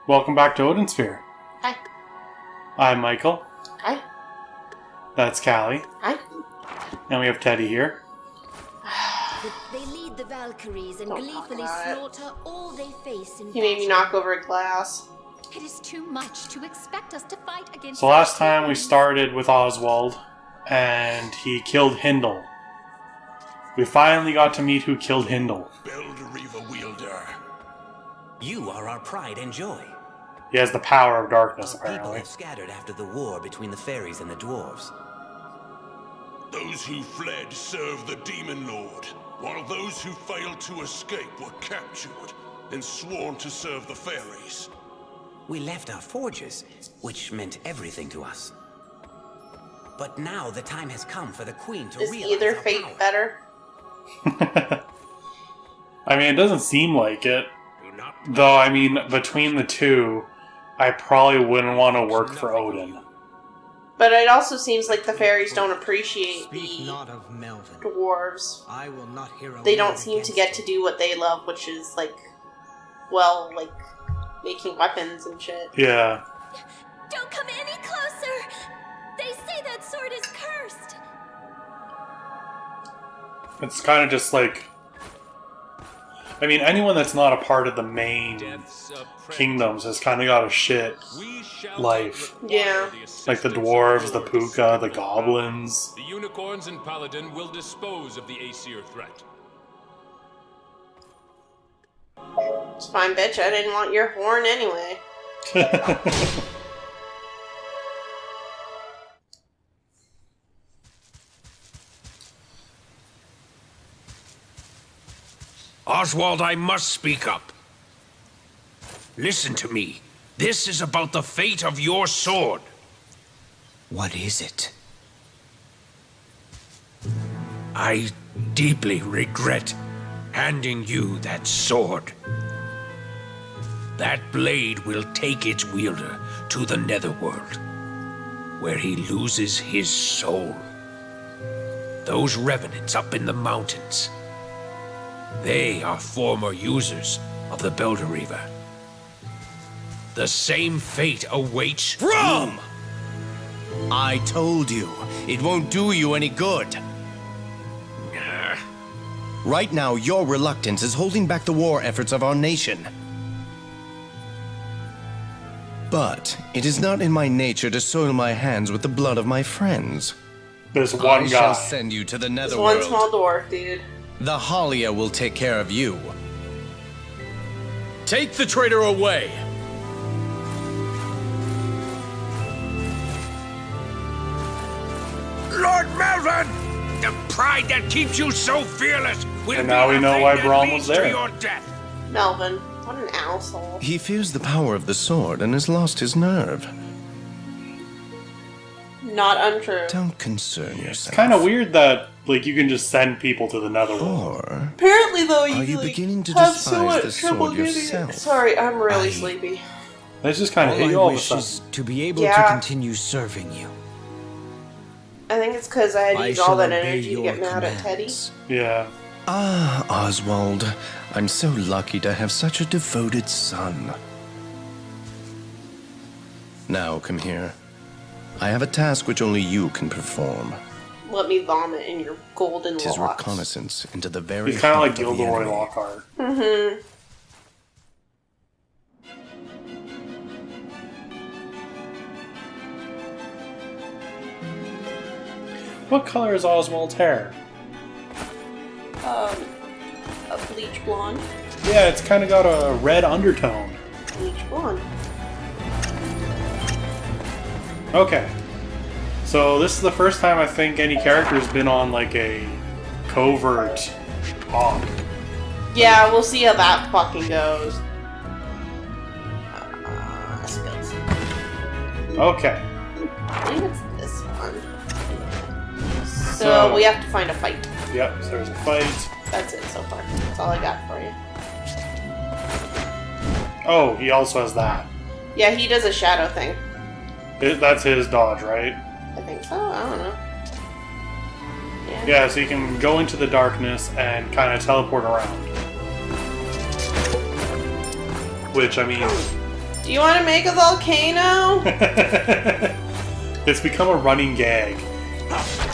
Welcome back to Odin Sphere. Hi. I'm Michael. Hi. That's Callie. Hi. And we have Teddy here. They lead the Valkyries and gleefully slaughter all they face in He made me knock over a glass. It is too much to expect us to fight against. So last time we started with Oswald, and he killed Hindle. We finally got to meet who killed Hindle. Belderreaver wielder. You are our pride and joy. He has the power of darkness, Our people apparently. have scattered after the war between the fairies and the dwarves. Those who fled served the Demon Lord, while those who failed to escape were captured and sworn to serve the fairies. We left our forges, which meant everything to us. But now the time has come for the Queen to Is realize either our fate power. better? I mean, it doesn't seem like it. Though, I mean, between the two, I probably wouldn't want to work for Odin. But it also seems like the fairies don't appreciate Speak the not of Melvin. dwarves. I will not hear a They word don't seem to get against to do what they love, which is, like, well, like, making weapons and shit. Yeah. Don't come any closer! They say that sword is cursed! It's kind of just like... I mean, anyone that's not a part of the main kingdoms has kind of got a shit life. Yeah. Like the dwarves, the puka, the goblins. The unicorns and paladin will dispose of the Aesir threat. It's fine, bitch. I didn't want your horn anyway. Oswald, I must speak up. Listen to me. This is about the fate of your sword. What is it? I deeply regret handing you that sword. That blade will take its wielder to the netherworld, where he loses his soul. Those revenants up in the mountains, they are former users of the Belderreaver. The same fate awaits From! I told you, it won't do you any good. Right now, your reluctance is holding back the war efforts of our nation. But it is not in my nature to soil my hands with the blood of my friends. This one I shall guy. send you to the There's one netherworld. small dwarf, dude. The Halia will take care of you. Take the traitor away! Lord Melvin! The pride that keeps you so fearless will And now be we the know thing why that Braum leads was there. to your death. Melvin. What an asshole. He fears the power of the sword and has lost his nerve. Not untrue. Don't concern yourself. It's kind of weird that, like, you can just send people to the netherworld. Or Apparently, though, Are you like, beginning to have despise so much the trouble sword getting yourself? it. Sorry, I'm really I- sleepy. They just kind of hate you all of a sudden. to be able Yeah. continue serving you. I think it's because I had to use all that energy to get mad at Teddy. Yeah. Ah, Oswald, I'm so lucky to have such a devoted son. Now, come here. I have a task which only you can perform. Let me vomit in your golden It is locks. reconnaissance into the very He's kind of like heart of the Gilderoy enemy. Lockhart. Mm-hmm. What color is Oswald's hair? A bleach blonde. Yeah, it's kind of got a red undertone. Bleach blonde. Okay. So this is the first time I think any character's been on like a covert op. Yeah, we'll see how that fucking goes. Skills. Okay. I believe it's this one. So So- we have to find a fight. Yep, so there's a fight. That's it so far. That's all I got for you. Oh, he also has that. Yeah, he does a shadow thing. That's his dodge, right? I think so. I don't know. Yeah, so you can go into the darkness and kind of teleport around. Which, I mean, Do you want to make a volcano? It's become a running gag.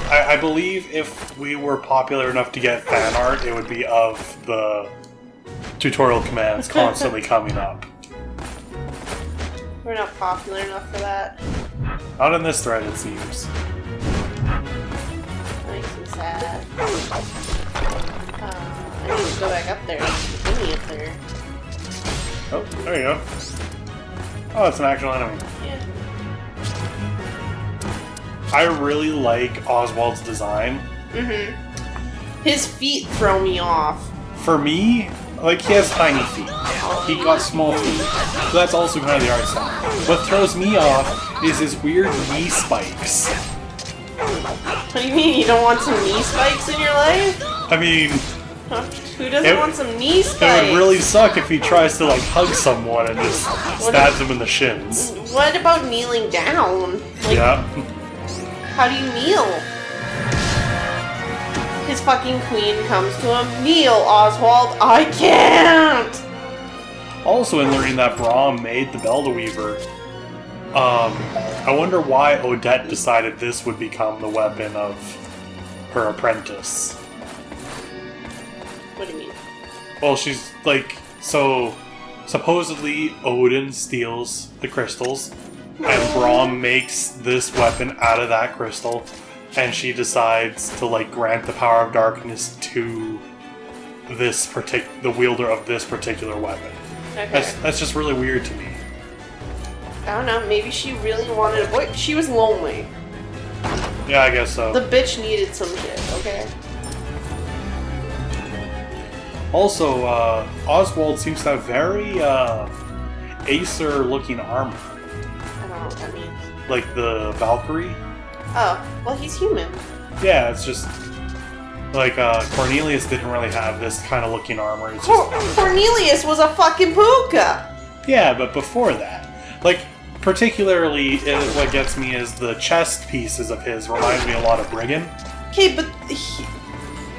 I believe if we were popular enough to get fan art, it would be of the tutorial commands constantly coming up. We're not popular enough for that. Not in this thread, it seems. That makes me sad. I need to go back up there. Get me up there. Oh, there you go. Oh, it's an actual enemy. Yeah. I really like Oswald's design. Mm-hmm. His feet throw me off. For me, like, he has tiny feet. He got small feet. So that's also kind of the art style. What throws me off is his weird knee spikes. What do you mean? You don't want some knee spikes in your life? I mean, who doesn't want some knee spikes? it would really suck if he tries to, like, hug someone and just stabs him in the shins. What about kneeling down? Like, Yeah. how do you kneel? His fucking queen comes to him. Kneel, Oswald. I can't! Also, in learning that Brahm made the Belda Weaver, I wonder why Odette decided this would become the weapon of her apprentice. What do you mean? Well, she's like, so supposedly Odin steals the crystals, and Brahm makes this weapon out of that crystal, and she decides to like grant the power of darkness to this the wielder of this particular weapon. Okay. That's just really weird to me. I don't know, maybe she really wanted a boy. She was lonely. Yeah, I guess so. The bitch needed some shit, okay? Also, Oswald seems to have very Acer-looking armor. I don't know what that means. Like the Valkyrie? Oh, well, he's human. Yeah, it's just... like, Cornelius didn't really have this kind of looking armor. It's just... Cornelius was a fucking puka! Yeah, but before that. Like, particularly, what gets me is the chest pieces of his remind me a lot of Brigand. Okay, but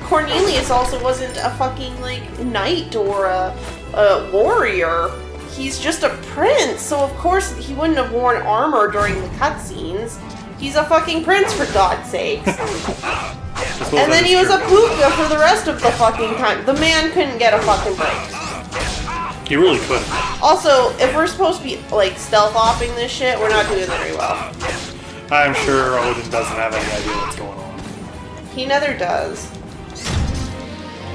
Cornelius also wasn't a fucking, like, knight or a warrior. He's just a prince, so of course he wouldn't have worn armor during the cutscenes. He's a fucking prince, for God's sakes. And then he was a puka for the rest of the fucking time. The man couldn't get a fucking break. He really couldn't. Also, if we're supposed to be, like, stealth hopping this shit, we're not doing very well. I'm sure Odin doesn't have any idea what's going on. He neither does.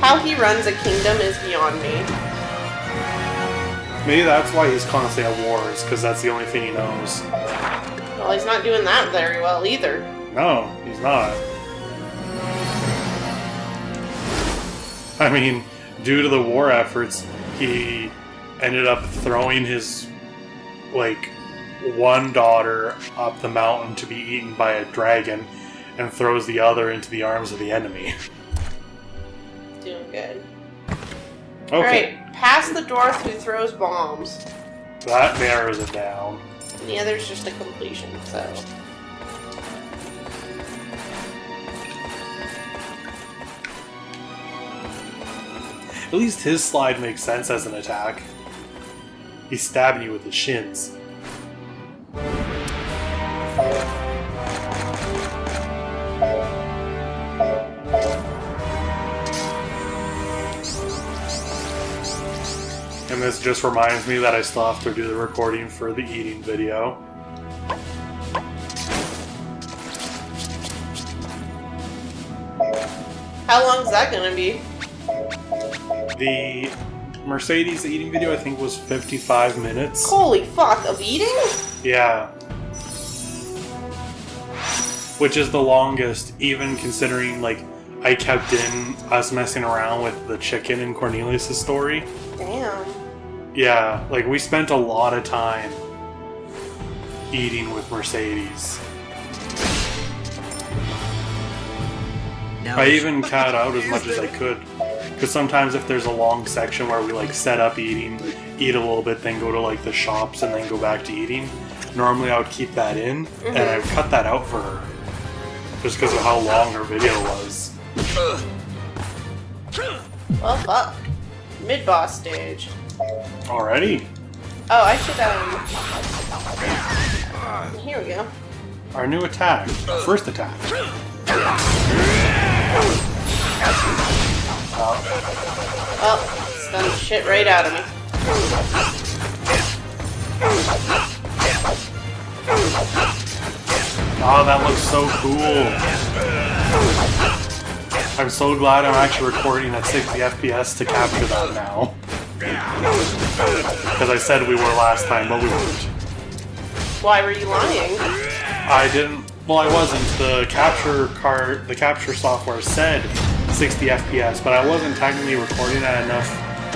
How he runs a kingdom is beyond me. Maybe that's why he's constantly at wars, because that's the only thing he knows. Well, he's not doing that very well either. No, he's not. I mean, due to the war efforts, he ended up throwing his, like, one daughter up the mountain to be eaten by a dragon, and throws the other into the arms of the enemy. Doing good. Okay. Alright, past the dwarf who throws bombs. That narrows it down. And the other's just a completion, so... At least his slide makes sense as an attack. He's stabbing you with his shins. And this just reminds me that I still have to do the recording for the eating video. How long is that gonna be? The Mercedes eating video, I think, was 55 minutes. Holy fuck, of eating? Yeah. Which is the longest, even considering, like, I kept in us messing around with the chicken in Cornelius' story. Damn. Yeah, like, we spent a lot of time eating with Mercedes. Now, I even cut out as much as I could. Because sometimes if there's a long section where we, like, set up eating, eat a little bit, then go to, like, the shops and then go back to eating, normally I would keep that in, and I would cut that out for her. Just because of how long her video was. Well, fuck. Mid-boss stage. Alrighty. Oh, I should, here we go. Our new attack. First attack. Oh, stunned the shit right out of me. Oh, that looks so cool. I'm so glad I'm actually recording at 60 FPS to capture that now. Because I said we were last time, but we weren't. Why were you lying? I didn't. Well, I wasn't. The capture software said 60 FPS, but I wasn't technically recording at enough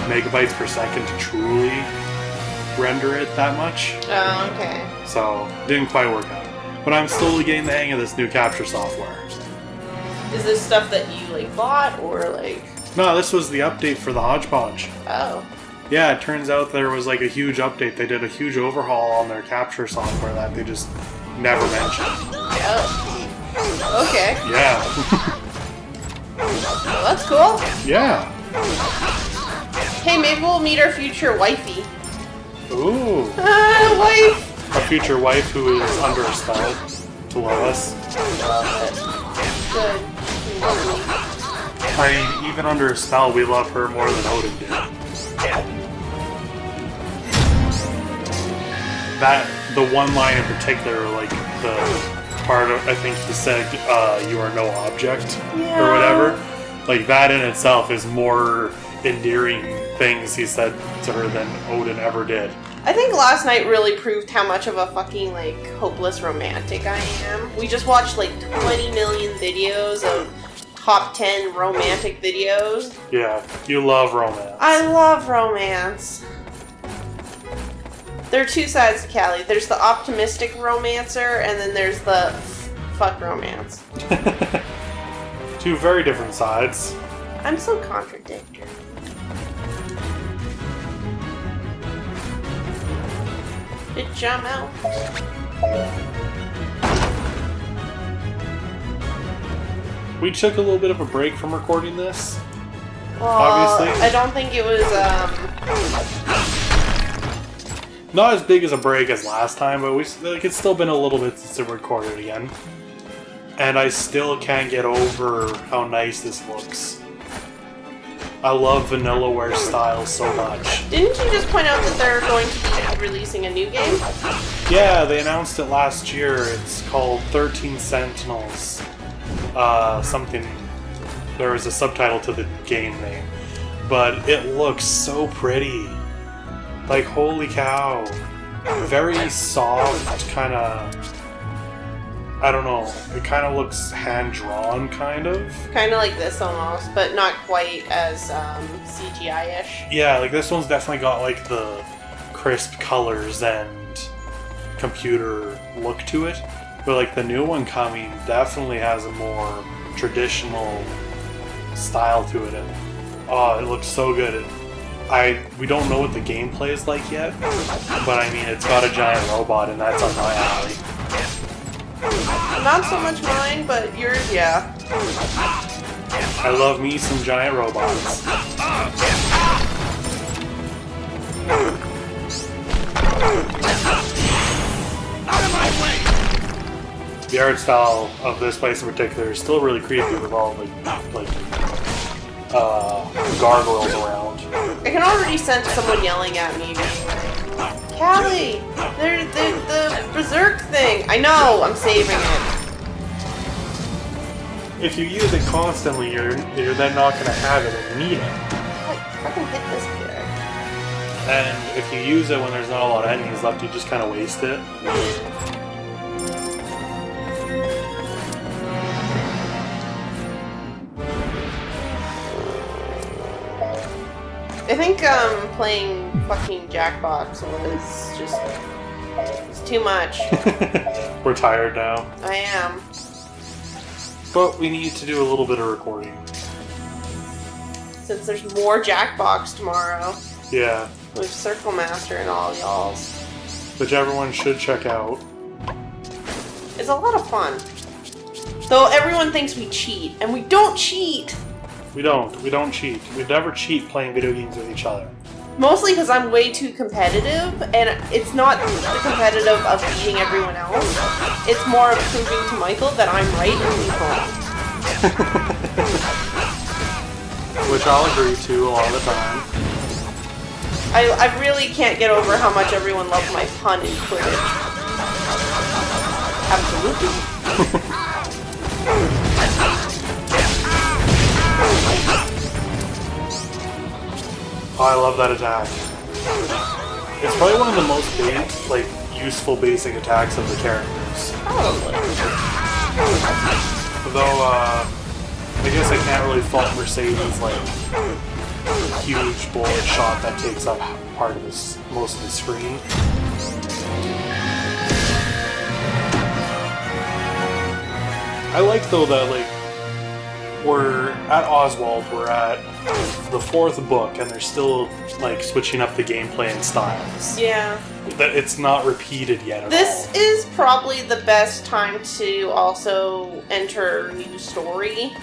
megabytes per second to truly render it that much. Oh, okay. So, didn't quite work out. But I'm slowly getting the hang of this new capture software. Is this stuff that you, like, bought, or, like... No, this was the update for the Hodgepodge. Oh. Yeah, it turns out there was, like, a huge update. They did a huge overhaul on their capture software that they just never mentioned. Oh. Okay. Yeah. Well, that's cool. Yeah. Hey, maybe we'll meet our future wifey. Ooh. Wife! A future wife who is under a spell to love us. Love it. Good. I mean, even under a spell, we love her more than Odin did. That, the one line in particular, like, the part of, I think he said, you are no object, or whatever. Like, that in itself is more endearing things he said to her than Odin ever did. I think last night really proved how much of a fucking, like, hopeless romantic I am. We just watched, like, 20 million videos of top 10 romantic videos. Yeah, you love romance. I love romance. There are two sides to Callie. There's the optimistic romancer, and then there's the fuck romance. Two very different sides. I'm so contradictory. Did it jump out? We took a little bit of a break from recording this. Well, Obviously. I don't think it was, Not as big as a break as last time, but it's still been a little bit since we recorded again. And I still can't get over how nice this looks. I love Vanillaware style so much. Didn't you just point out that they're going to be releasing a new game? Yeah, they announced it last year. It's called 13 Sentinels. Something. There was a subtitle to the game name. But it looks so pretty. Like, holy cow. Very soft, kind of... I don't know. It kind of looks hand-drawn, kind of. Kind of like this almost, but not quite as CGI-ish. Yeah, like this one's definitely got like the crisp colors and computer look to it. But like the new one coming definitely has a more traditional style to it. And oh, it looks so good. We don't know what the gameplay is like yet, but I mean, it's got a giant robot, and that's on my alley. Not so much mine, but yours, yeah. I love me some giant robots. The art style of this place in particular is still really creepy with all like gargoyles around. I can already sense someone yelling at me, being like, Callie, the berserk thing. I know, I'm saving it. If you use it constantly, you're then not going to have it and need it. Like, fucking hit this kid. And if you use it when there's not a lot of enemies left, you just kind of waste it. I think playing fucking Jackbox was just it's too much. We're tired now. I am. But we need to do a little bit of recording. Since there's more Jackbox tomorrow. Yeah. With Circle Master and all y'alls. Which everyone should check out. It's a lot of fun. Though everyone thinks we cheat, and we don't cheat! We don't cheat. We never cheat playing video games with each other. Mostly because I'm way too competitive, and it's not the competitive of beating everyone else. It's more of proving to Michael that I'm right and he's wrong. Which I'll agree to a lot of the time. I really can't get over how much everyone loves my pun in Quidditch. Absolutely. Oh, I love that attack. It's probably one of the most useful basic attacks of the characters. Probably. Though, I guess I can't really fault Mercedes' huge bullet shot that takes up part of most of the screen. I like though that we're at Oswald, we're at the 4th book, and they're still switching up the gameplay and styles. Yeah. That it's not repeated yet at This all. is probably the best time to also enter new story.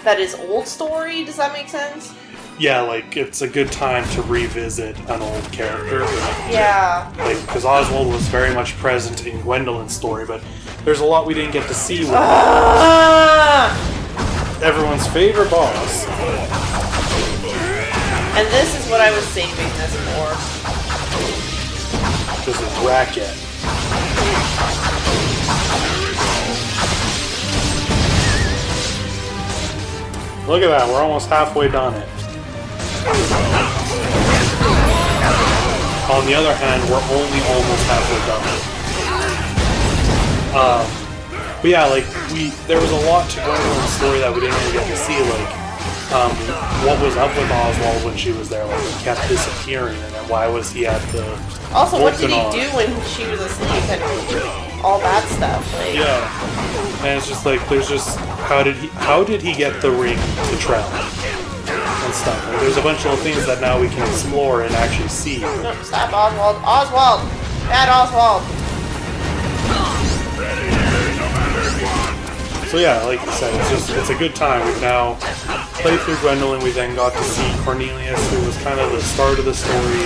That is old story, does that make sense? Yeah, it's a good time to revisit an old character. Yeah. Because Oswald was very much present in Gwendolyn's story, but there's a lot we didn't get to see with everyone's favorite boss. And this is what I was saving this for. Just wreck it. Look at that, we're almost halfway done it. On the other hand, we're only almost halfway done it. But yeah, there was a lot to Gwendolyn's story that we didn't really get to see, what was up with Oswald when she was there, he kept disappearing, and then why was he at the Also, what did he Vulcanon? do when she was asleep and all that stuff? Yeah. And it's just there's just, how did he get the ring to Trell? And stuff. There's a bunch of little things that now we can explore and actually see. No, stop, Oswald. Oswald! Bad Oswald! So yeah, like I said, it's a good time. We've now played through Gwendolyn. We then got to see Cornelius, who was kind of the start of the story,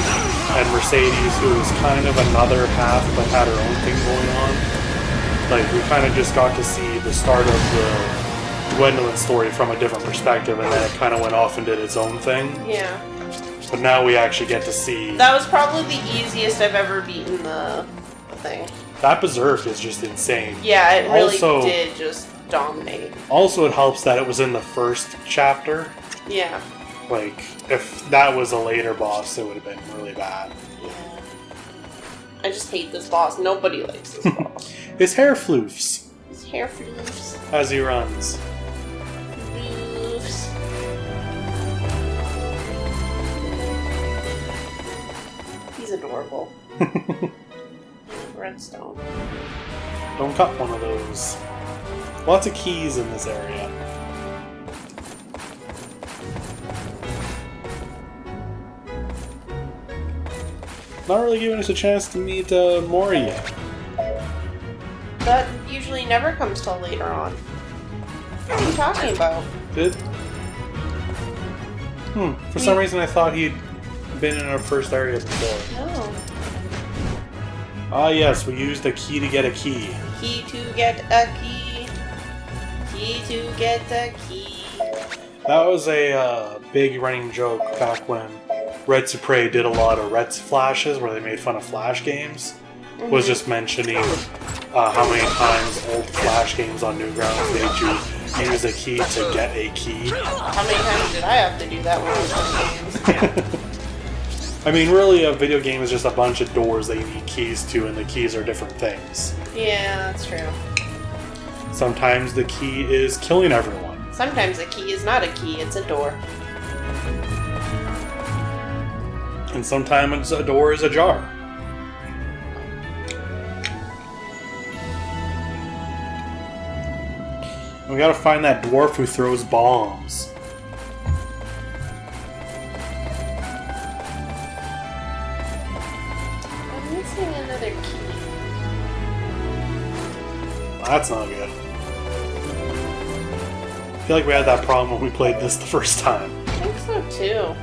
and Mercedes, who was kind of another half, but had her own thing going on. We kind of just got to see the start of the Gwendolyn story from a different perspective, and then it kind of went off and did its own thing. Yeah. But now we actually get to see... That was probably the easiest I've ever beaten the thing. That Berserk is just insane. Yeah, it really Also- did just dominate. Also, it helps that it was in the first chapter. Yeah. If that was a later boss, it would have been really bad. Yeah. I just hate this boss. Nobody likes this boss. His hair floofs His hair floofs. as he runs. Floofs. He's adorable. Redstone. Don't cut one of those. Lots of keys in this area. Not really giving us a chance to meet Mori yet. That usually never comes till later on. What are you talking about? Did? For some reason I thought he'd been in our first area before. No. Ah yes, we used a key to get a key. Key to get a key. Key to get a key. That was a big running joke back when Red Supre did a lot of Red Flashes where they made fun of Flash games. Was just mentioning how many times old Flash games on Newgrounds made you use a key to get a key. How many times did I have to do that when I was playing games? I mean, really, a video game is just a bunch of doors that you need keys to, and the keys are different things. Yeah, that's true. Sometimes the key is killing everyone. Sometimes a key is not a key, it's a door. And sometimes a door is ajar. We gotta find that dwarf who throws bombs. I'm missing another key. That's not good. I feel like we had that problem when we played this the first time. I think so too.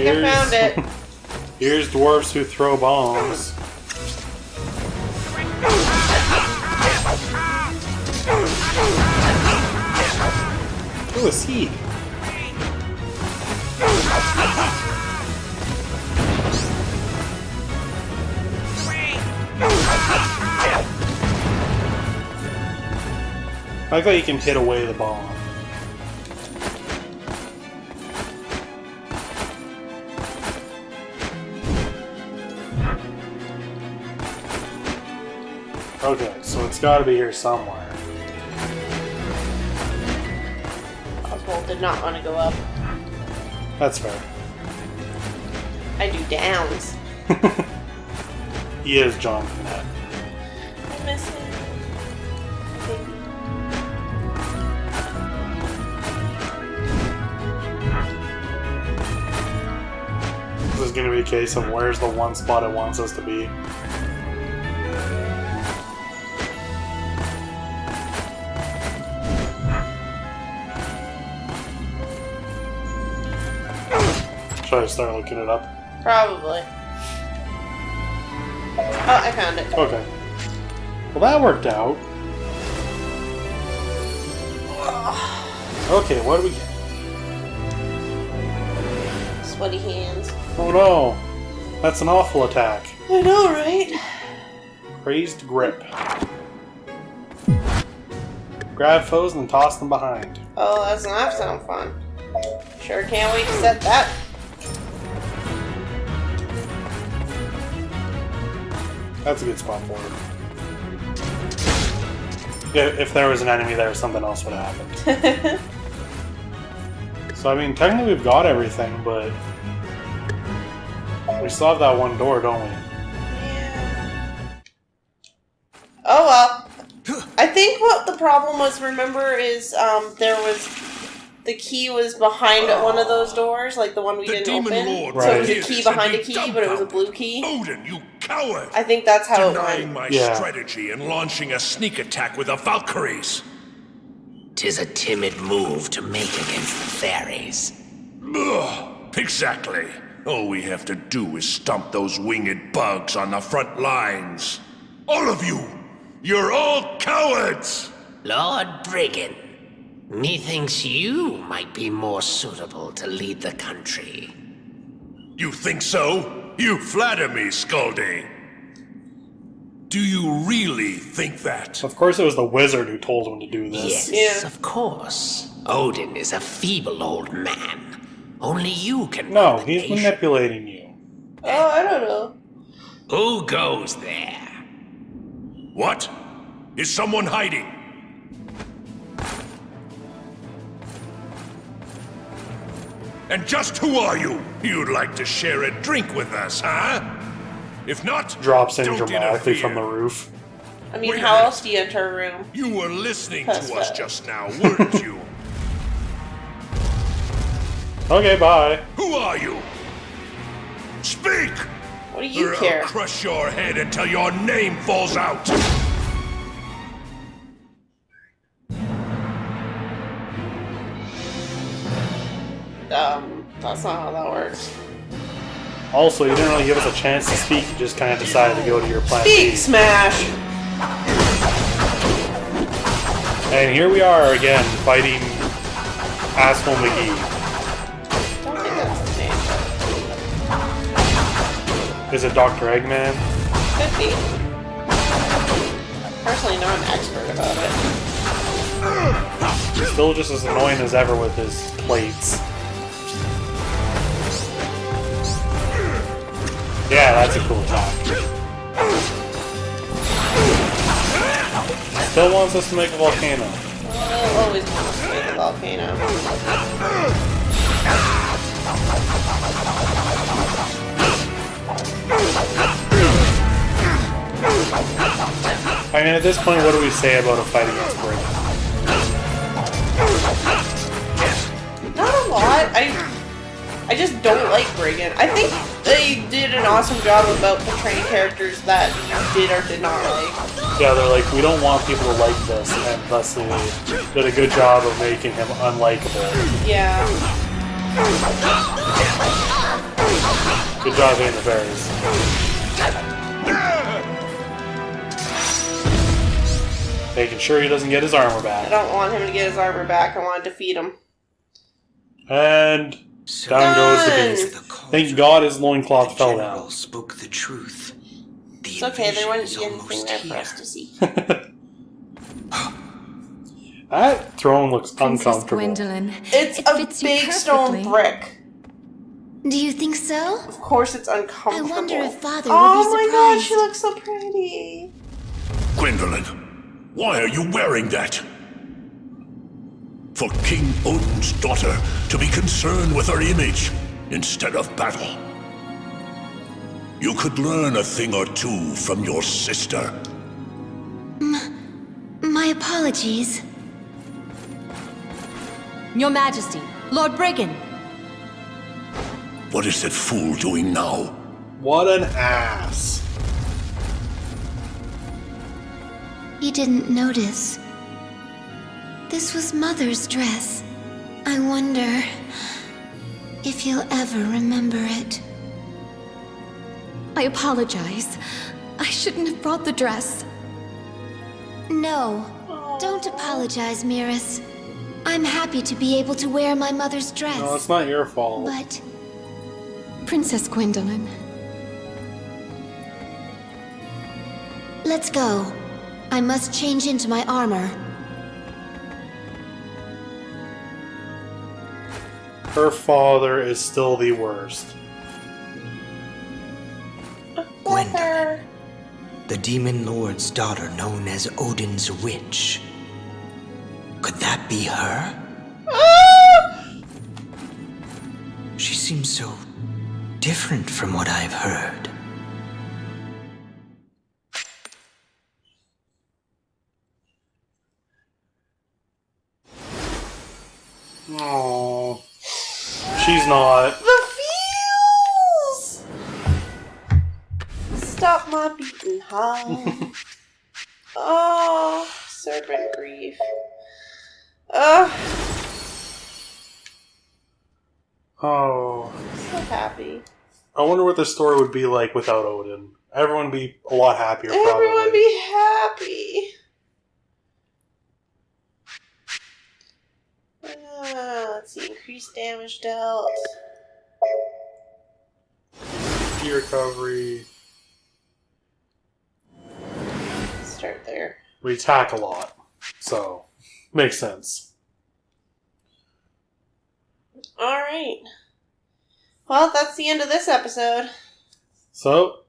think I found it. Here's dwarves who throw bombs. Ooh, a seed. I like that you can hit away the bomb. Okay, so it's gotta be here somewhere. Oswald did not want to go up. That's fair. I do downs. He is John Connett. I miss him. This is gonna be a case of where's the one spot it wants us to be. Should I start looking it up? Probably. Oh, I found it. Okay. Well, that worked out. Okay, what do we get? Sweaty hands. Oh no! That's an awful attack. I know, right? Crazed grip. Grab foes and toss them behind. Oh, that sounds fun. Sure can't wait to set that. That's a good spot for it. Yeah, if there was an enemy there, something else would have happened. So, I mean, technically we've got everything, but we still have that one door, don't we? Yeah. Oh well. I think what the problem was, remember, is there was... The key was behind one of those doors, like the one we didn't Demon open. Lord So it was a right. key behind a key, but it was a blue key. Odin, you coward! I think that's how it Denying went. my Yeah. strategy and launching a sneak attack with the Valkyries. 'Tis a timid move to make against the fairies. Ugh, exactly. All we have to do is stomp those winged bugs on the front lines. All of you! You're all cowards! Lord Brigand, methinks you might be more suitable to lead the country. You think so? You flatter me, Scaldy. Do you really think that? Of course it was the wizard who told him to do this. Yes, Yeah. of course. Odin is a feeble old man. Only you can No, run the he's nation. manipulating you. Oh, I don't know. Who goes there? What? Is someone hiding? And just who are you? You'd like to share a drink with us, huh? If not, Drops in don't dramatically interfere. from the roof. I mean, Wait a how minute. else do you enter a room? You were listening Press to us that. just now, weren't you? Okay, bye. Who are you? Speak! What do you or care? I'll crush your head until your name falls out! That's not how that works. Also, you didn't really give us a chance to speak, you just kind of decided to go to your plan Speak B. Smash! And here we are again, fighting Asshole McGee. Don't think that's his name. Is it Dr. Eggman? Could be. Personally, not an expert about it. He's still just as annoying as ever with his plates. Yeah, that's a cool attack. Still wants us to make a volcano. He'll always want us to make a volcano. I mean, at this point, what do we say about a fight against Brigand? Not a lot. I just don't like Brigand. I think they did an awesome job about portraying characters that you did or did not like. Yeah, they're like, we don't want people to like this, and thus they did a good job of making him unlikable. Yeah. Good job hitting the fairies. Making sure he doesn't get his armor I back. don't want him to get his armor back. I want to defeat him. And down goes the beast. Thank God his loincloth fell down. Spoke the truth. It's okay, there wouldn't be anything there for us to see. That throne looks Princess uncomfortable. Gwendolyn. It's It a fits you big stone perfectly. brick. Do you think so? Of course it's uncomfortable. I wonder if Father Oh would be my god, surprised. she looks so pretty. Gwendolyn, why are you wearing that? For King Odin's daughter to be concerned with her image instead of battle. You could learn a thing or two from your sister. My apologies. Your Majesty, Lord Briggan. What is that fool doing now? What an ass. He didn't notice. This was Mother's dress. I wonder if he'll ever remember it. I apologize. I shouldn't have brought the dress. No, don't apologize, Miras. I'm happy to be able to wear my mother's dress. No, it's not your fault. But Princess Gwendolyn. let's go. I must change into my armor. Her father is still the worst. Gwendolyn, the Demon Lord's daughter known as Odin's Witch. Could that be her? She seems so different from what I've heard. Oh, she's not. The feels! Stop my beating heart. Oh, serpent grief. Oh, So happy. I wonder what the story would be like without Odin. Everyone would be a lot happier, probably. Everyone be happy. Let's see, increased damage dealt. Key recovery. Start there. We attack a lot, so makes sense. Alright. Well, that's the end of this episode. So,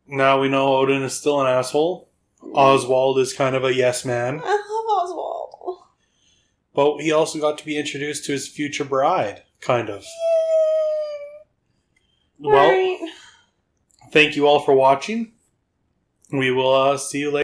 now we know Odin is still an asshole. Oswald is kind of a yes man. I love Oswald. But he also got to be introduced to his future bride, kind of. Well, Right. thank you all for watching. We will see you later.